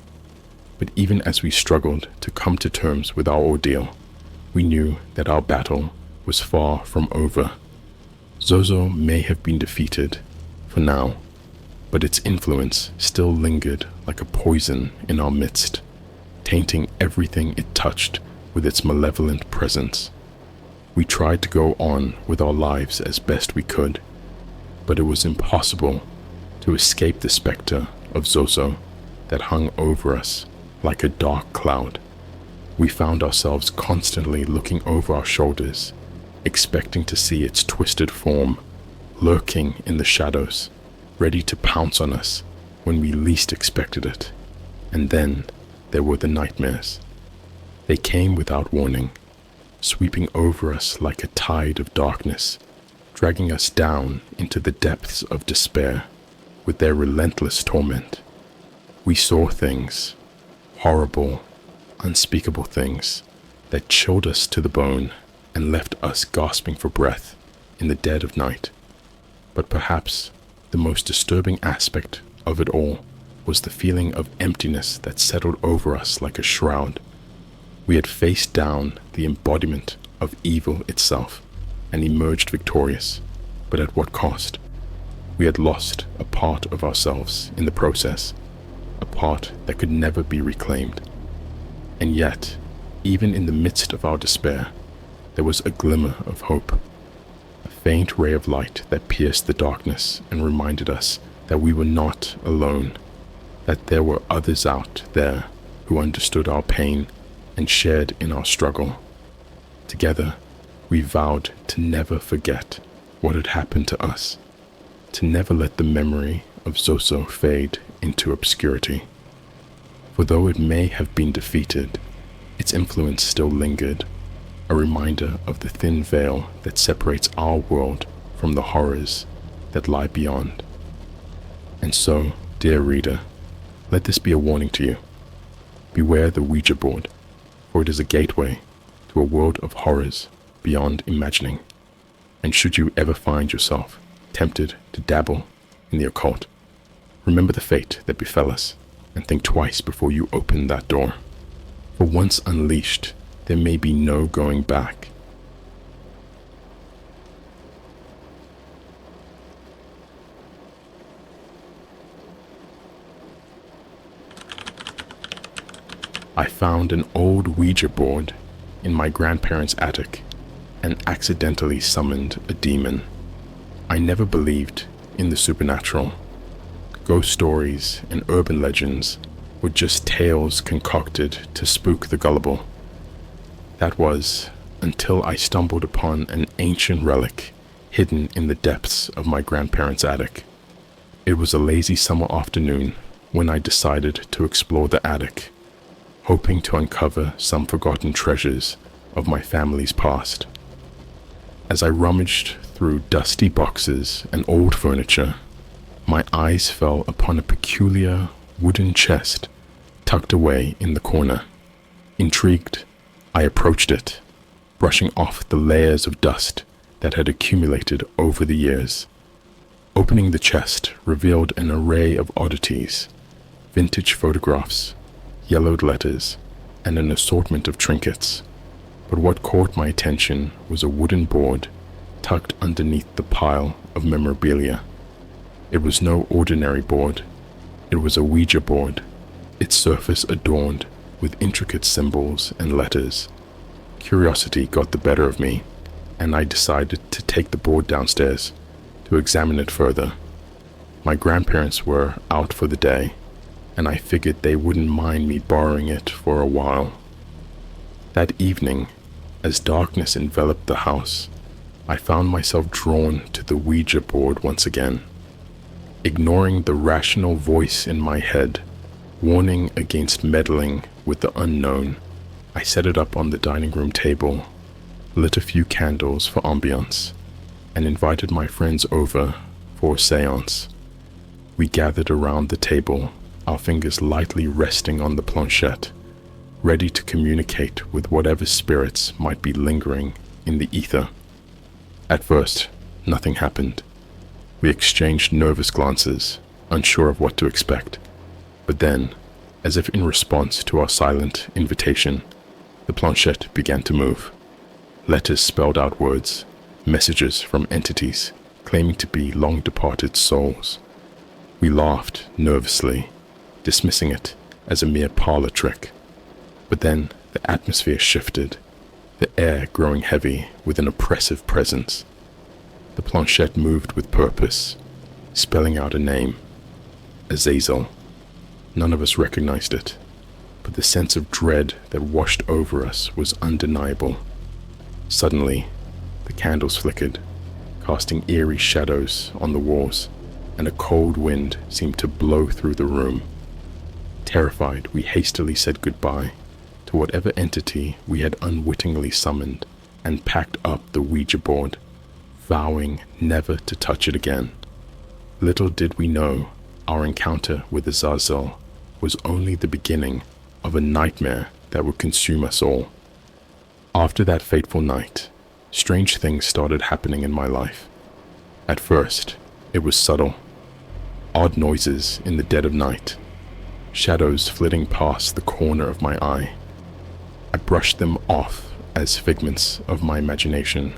But even as we struggled to come to terms with our ordeal, we knew that our battle was far from over. ZOZO may have been defeated for now, but its influence still lingered like a poison in our midst, tainting everything it touched with its malevolent presence. We tried to go on with our lives as best we could, but it was impossible to escape the specter of ZOZO that hung over us like a dark cloud. We found ourselves constantly looking over our shoulders, expecting to see its twisted form lurking in the shadows, ready to pounce on us when we least expected it. And then there were the nightmares. They came without warning, sweeping over us like a tide of darkness, dragging us down into the depths of despair with their relentless torment. We saw things, horrible, unspeakable things, that chilled us to the bone and left us gasping for breath in the dead of night. But perhaps the most disturbing aspect of it all was the feeling of emptiness that settled over us like a shroud. We had faced down the embodiment of evil itself and emerged victorious, but at what cost? We had lost a part of ourselves in the process, a part that could never be reclaimed. And yet, even in the midst of our despair, there was a glimmer of hope, a faint ray of light that pierced the darkness and reminded us that we were not alone, that there were others out there who understood our pain and shared in our struggle. Together, we vowed to never forget what had happened to us, to never let the memory of ZOZO fade into obscurity. For though it may have been defeated, its influence still lingered, a reminder of the thin veil that separates our world from the horrors that lie beyond. And so, dear reader, let this be a warning to you. Beware the Ouija board, for it is a gateway to a world of horrors beyond imagining. And should you ever find yourself tempted to dabble in the occult, remember the fate that befell us and think twice before you open that door. For once unleashed, there may be no going back. I found an old Ouija board in my grandparents' attic and accidentally summoned a demon. I never believed in the supernatural. Ghost stories and urban legends were just tales concocted to spook the gullible. That was until I stumbled upon an ancient relic hidden in the depths of my grandparents' attic. It was a lazy summer afternoon when I decided to explore the attic, hoping to uncover some forgotten treasures of my family's past. As I rummaged through dusty boxes and old furniture, my eyes fell upon a peculiar wooden chest tucked away in the corner. Intrigued, I approached it, brushing off the layers of dust that had accumulated over the years. Opening the chest revealed an array of oddities, vintage photographs, yellowed letters, and an assortment of trinkets. But what caught my attention was a wooden board tucked underneath the pile of memorabilia. It was no ordinary board. It was a Ouija board, its surface adorned with intricate symbols and letters. Curiosity got the better of me, and I decided to take the board downstairs to examine it further. My grandparents were out for the day, and I figured they wouldn't mind me borrowing it for a while. That evening, as darkness enveloped the house, I found myself drawn to the Ouija board once again. Ignoring the rational voice in my head, warning against meddling with the unknown, I set it up on the dining room table, lit a few candles for ambiance, and invited my friends over for a seance. We gathered around the table, our fingers lightly resting on the planchette, ready to communicate with whatever spirits might be lingering in the ether. At first, nothing happened. We exchanged nervous glances, unsure of what to expect. But then, as if in response to our silent invitation, the planchette began to move. Letters spelled out words, messages from entities claiming to be long-departed souls. We laughed nervously, dismissing it as a mere parlor trick. But then the atmosphere shifted, the air growing heavy with an oppressive presence. The planchette moved with purpose, spelling out a name, Azazel. None of us recognized it, but the sense of dread that washed over us was undeniable. Suddenly, the candles flickered, casting eerie shadows on the walls, and a cold wind seemed to blow through the room. Terrified, we hastily said goodbye to whatever entity we had unwittingly summoned and packed up the Ouija board, vowing never to touch it again. Little did we know our encounter with the ZOZO was only the beginning of a nightmare that would consume us all. After that fateful night, strange things started happening in my life. At first, it was subtle. Odd noises in the dead of night, shadows flitting past the corner of my eye. I brushed them off as figments of my imagination,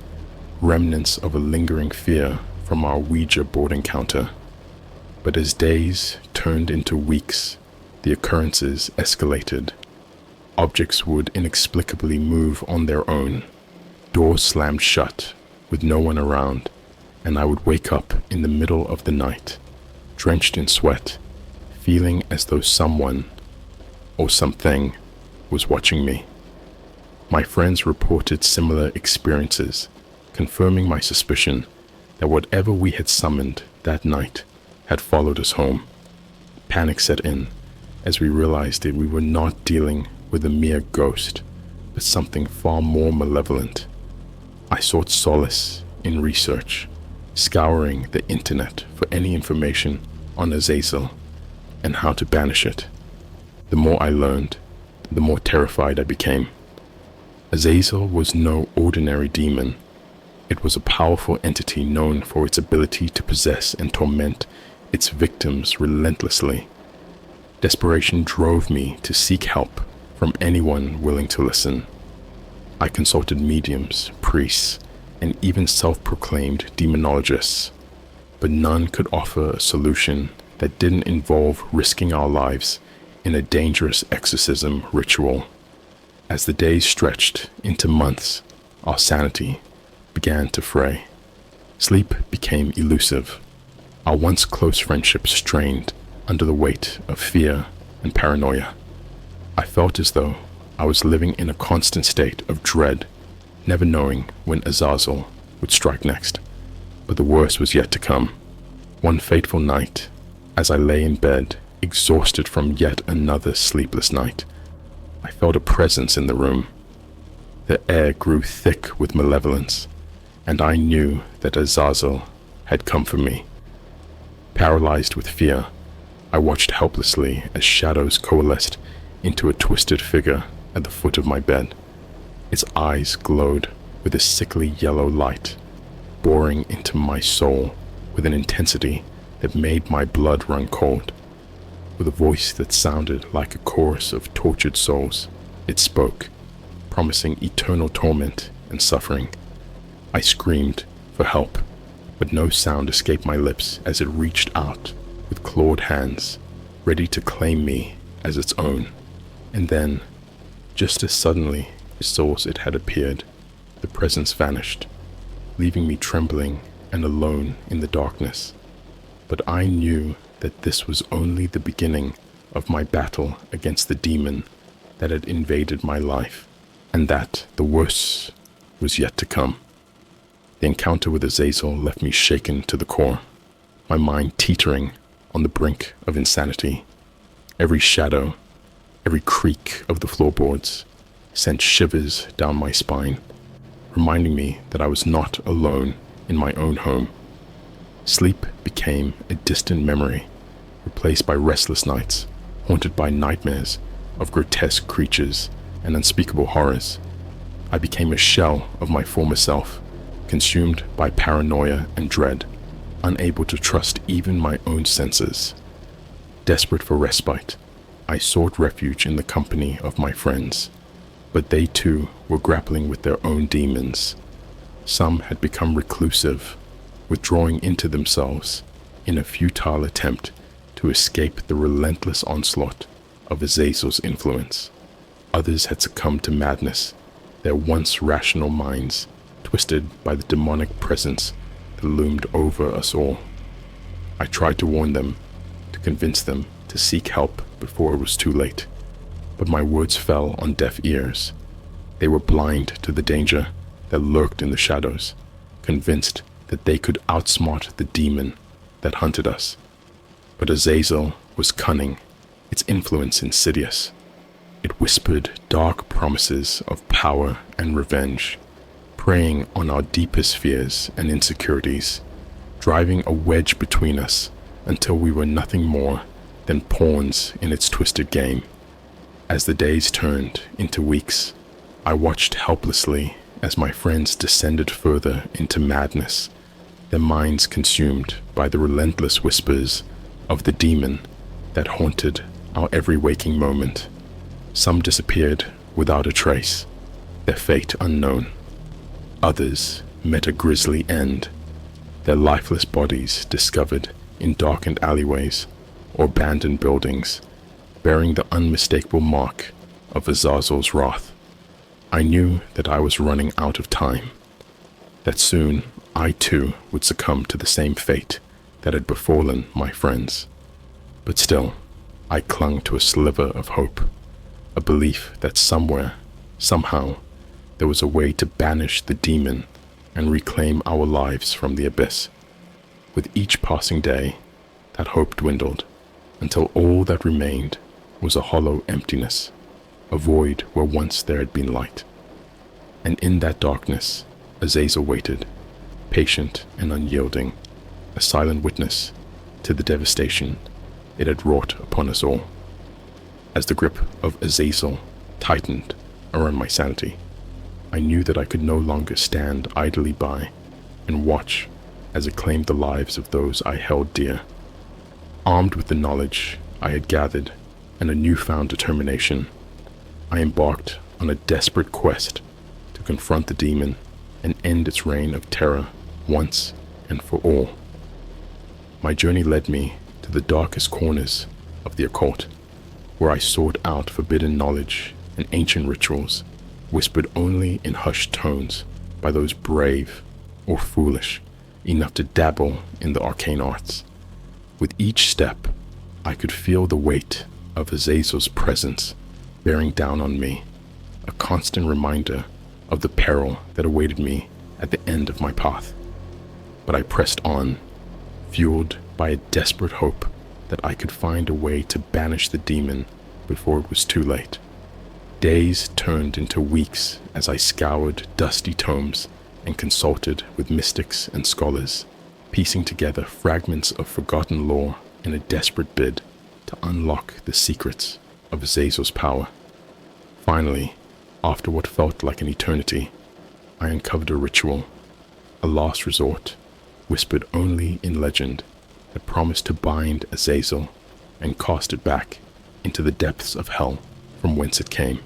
remnants of a lingering fear from our Ouija board encounter. But as days turned into weeks, the occurrences escalated. Objects would inexplicably move on their own. Doors slammed shut with no one around, and I would wake up in the middle of the night, drenched in sweat, feeling as though someone or something was watching me. My friends reported similar experiences, confirming my suspicion that whatever we had summoned that night had followed us home. Panic set in as we realized that we were not dealing with a mere ghost, but something far more malevolent. I sought solace in research, scouring the internet for any information on Azazel and how to banish it. The more I learned, the more terrified I became. Azazel was no ordinary demon. It was a powerful entity known for its ability to possess and torment its victims relentlessly. Desperation drove me to seek help from anyone willing to listen. I consulted mediums, priests, and even self-proclaimed demonologists, but none could offer a solution that didn't involve risking our lives in a dangerous exorcism ritual. As the days stretched into months, our sanity began to fray. Sleep became elusive. Our once close friendships strained under the weight of fear and paranoia. I felt as though I was living in a constant state of dread, never knowing when Azazel would strike next. But the worst was yet to come. One fateful night, as I lay in bed, exhausted from yet another sleepless night, I felt a presence in the room. The air grew thick with malevolence, and I knew that Azazel had come for me. Paralyzed with fear, I watched helplessly as shadows coalesced into a twisted figure at the foot of my bed. Its eyes glowed with a sickly yellow light, boring into my soul with an intensity that made my blood run cold. With a voice that sounded like a chorus of tortured souls, it spoke, promising eternal torment and suffering. I screamed for help, but no sound escaped my lips as it reached out with clawed hands, ready to claim me as its own. And then, just as suddenly as it had appeared, the presence vanished, leaving me trembling and alone in the darkness. But I knew that this was only the beginning of my battle against the demon that had invaded my life, and that the worst was yet to come. The encounter with Azazel left me shaken to the core, my mind teetering on the brink of insanity. Every shadow, every creak of the floorboards sent shivers down my spine, reminding me that I was not alone in my own home. Sleep became a distant memory, replaced by restless nights, haunted by nightmares of grotesque creatures and unspeakable horrors. I became a shell of my former self, consumed by paranoia and dread, unable to trust even my own senses. Desperate for respite, I sought refuge in the company of my friends, but they too were grappling with their own demons. Some had become reclusive, withdrawing into themselves in a futile attempt to escape the relentless onslaught of Azazel's influence. Others had succumbed to madness, their once rational minds twisted by the demonic presence that loomed over us all. I tried to warn them, to convince them to seek help before it was too late, but my words fell on deaf ears. They were blind to the danger that lurked in the shadows, convinced that they could outsmart the demon that hunted us. But Azazel was cunning, its influence insidious. It whispered dark promises of power and revenge, preying on our deepest fears and insecurities, driving a wedge between us until we were nothing more than pawns in its twisted game. As the days turned into weeks, I watched helplessly as my friends descended further into madness, their minds consumed by the relentless whispers of the demon that haunted our every waking moment. Some disappeared without a trace, their fate unknown. Others met a grisly end, their lifeless bodies discovered in darkened alleyways or abandoned buildings, bearing the unmistakable mark of Azazel's wrath. I knew that I was running out of time, that soon I too would succumb to the same fate that had befallen my friends. But still, I clung to a sliver of hope, a belief that somewhere, somehow, there was a way to banish the demon and reclaim our lives from the abyss. With each passing day, that hope dwindled, until all that remained was a hollow emptiness, a void where once there had been light. And in that darkness, Azazel waited, patient and unyielding, a silent witness to the devastation it had wrought upon us all. As the grip of Azazel tightened around my sanity, I knew that I could no longer stand idly by and watch as it claimed the lives of those I held dear. Armed with the knowledge I had gathered and a newfound determination, I embarked on a desperate quest to confront the demon and end its reign of terror once and for all. My journey led me to the darkest corners of the occult, where I sought out forbidden knowledge and ancient rituals, whispered only in hushed tones by those brave or foolish enough to dabble in the arcane arts. With each step, I could feel the weight of Azazel's presence bearing down on me, a constant reminder of the peril that awaited me at the end of my path. But I pressed on, fueled by a desperate hope that I could find a way to banish the demon before it was too late. Days turned into weeks as I scoured dusty tomes and consulted with mystics and scholars, piecing together fragments of forgotten lore in a desperate bid to unlock the secrets of Azazel's power. Finally, after what felt like an eternity, I uncovered a ritual, a last resort, whispered only in legend, that promised to bind Azazel and cast it back into the depths of hell from whence it came.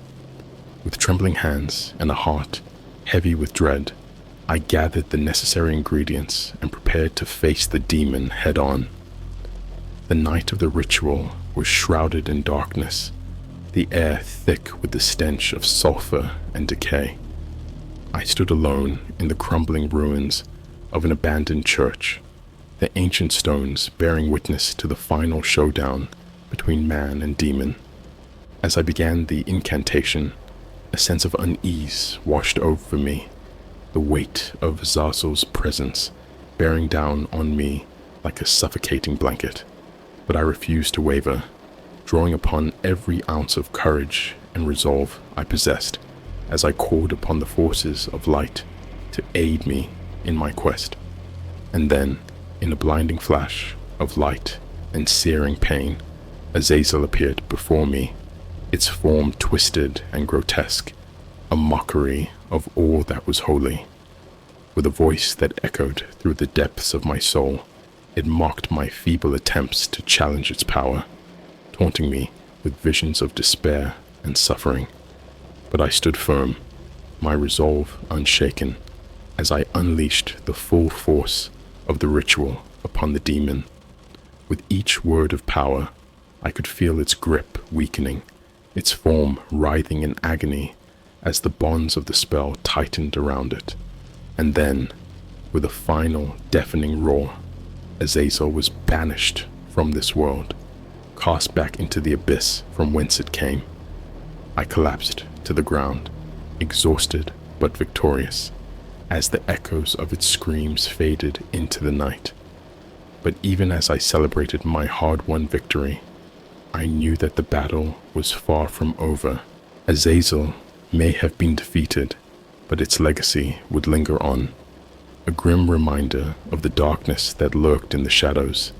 With trembling hands and a heart heavy with dread, I gathered the necessary ingredients and prepared to face the demon head-on. The night of the ritual was shrouded in darkness, the air thick with the stench of sulfur and decay. I stood alone in the crumbling ruins of an abandoned church, the ancient stones bearing witness to the final showdown between man and demon. As I began the incantation, a sense of unease washed over me, the weight of Azazel's presence bearing down on me like a suffocating blanket. But I refused to waver, drawing upon every ounce of courage and resolve I possessed as I called upon the forces of light to aid me in my quest. And then, in a blinding flash of light and searing pain, Azazel appeared before me, its form twisted and grotesque, a mockery of all that was holy. With a voice that echoed through the depths of my soul, it mocked my feeble attempts to challenge its power, taunting me with visions of despair and suffering. But I stood firm, my resolve unshaken, as I unleashed the full force of the ritual upon the demon. With each word of power, I could feel its grip weakening, its form writhing in agony as the bonds of the spell tightened around it. And then, with a final deafening roar, Azazel was banished from this world, cast back into the abyss from whence it came. I collapsed to the ground, exhausted but victorious, as the echoes of its screams faded into the night. But even as I celebrated my hard-won victory, I knew that the battle was far from over. Azazel may have been defeated, but its legacy would linger on, a grim reminder of the darkness that lurked in the shadows,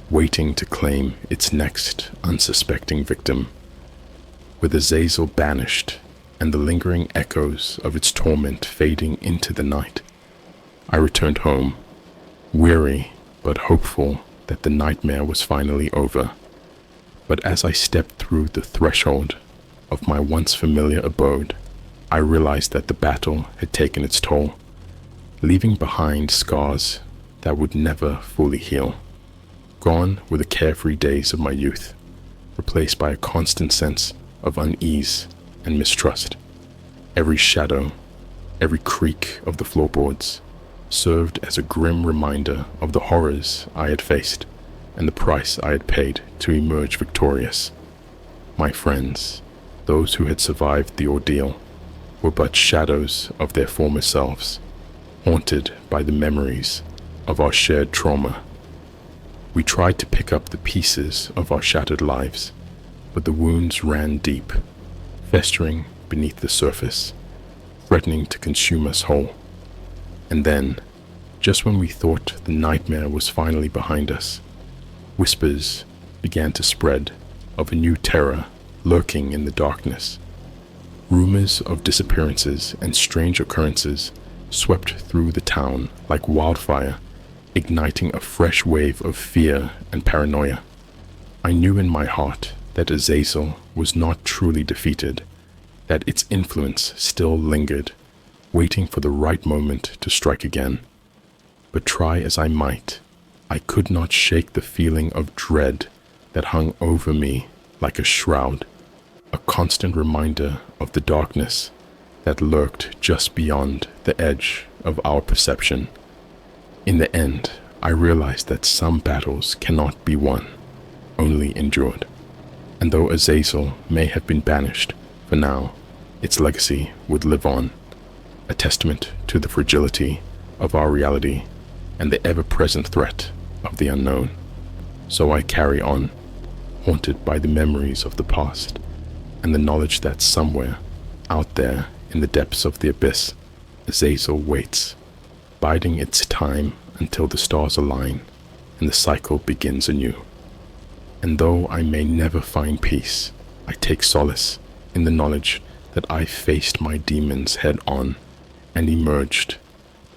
waiting to claim its next unsuspecting victim. With Azazel banished and the lingering echoes of its torment fading into the night, I returned home, weary but hopeful that the nightmare was finally over. But as I stepped through the threshold of my once familiar abode, I realized that the battle had taken its toll, leaving behind scars that would never fully heal. Gone were the carefree days of my youth, replaced by a constant sense of unease and mistrust. Every shadow, every creak of the floorboards served as a grim reminder of the horrors I had faced and the price I had paid to emerge victorious. My friends, those who had survived the ordeal, were but shadows of their former selves, haunted by the memories of our shared trauma. We tried to pick up the pieces of our shattered lives, but the wounds ran deep, festering beneath the surface, threatening to consume us whole. And then, just when we thought the nightmare was finally behind us, whispers began to spread of a new terror lurking in the darkness. Rumors of disappearances and strange occurrences swept through the town like wildfire, igniting a fresh wave of fear and paranoia. I knew in my heart that Azazel was not truly defeated, that its influence still lingered, waiting for the right moment to strike again. But try as I might, I could not shake the feeling of dread that hung over me like a shroud, a constant reminder of the darkness that lurked just beyond the edge of our perception. In the end, I realized that some battles cannot be won, only endured. And though Azazel may have been banished, for now, its legacy would live on, a testament to the fragility of our reality and the ever-present threat of the unknown. So I carry on, haunted by the memories of the past and the knowledge that somewhere out there in the depths of the abyss, Azazel waits, biding its time until the stars align and the cycle begins anew. And though I may never find peace, I take solace in the knowledge that I faced my demons head on and emerged,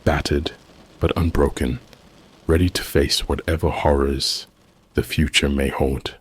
battered but unbroken, ready to face whatever horrors the future may hold.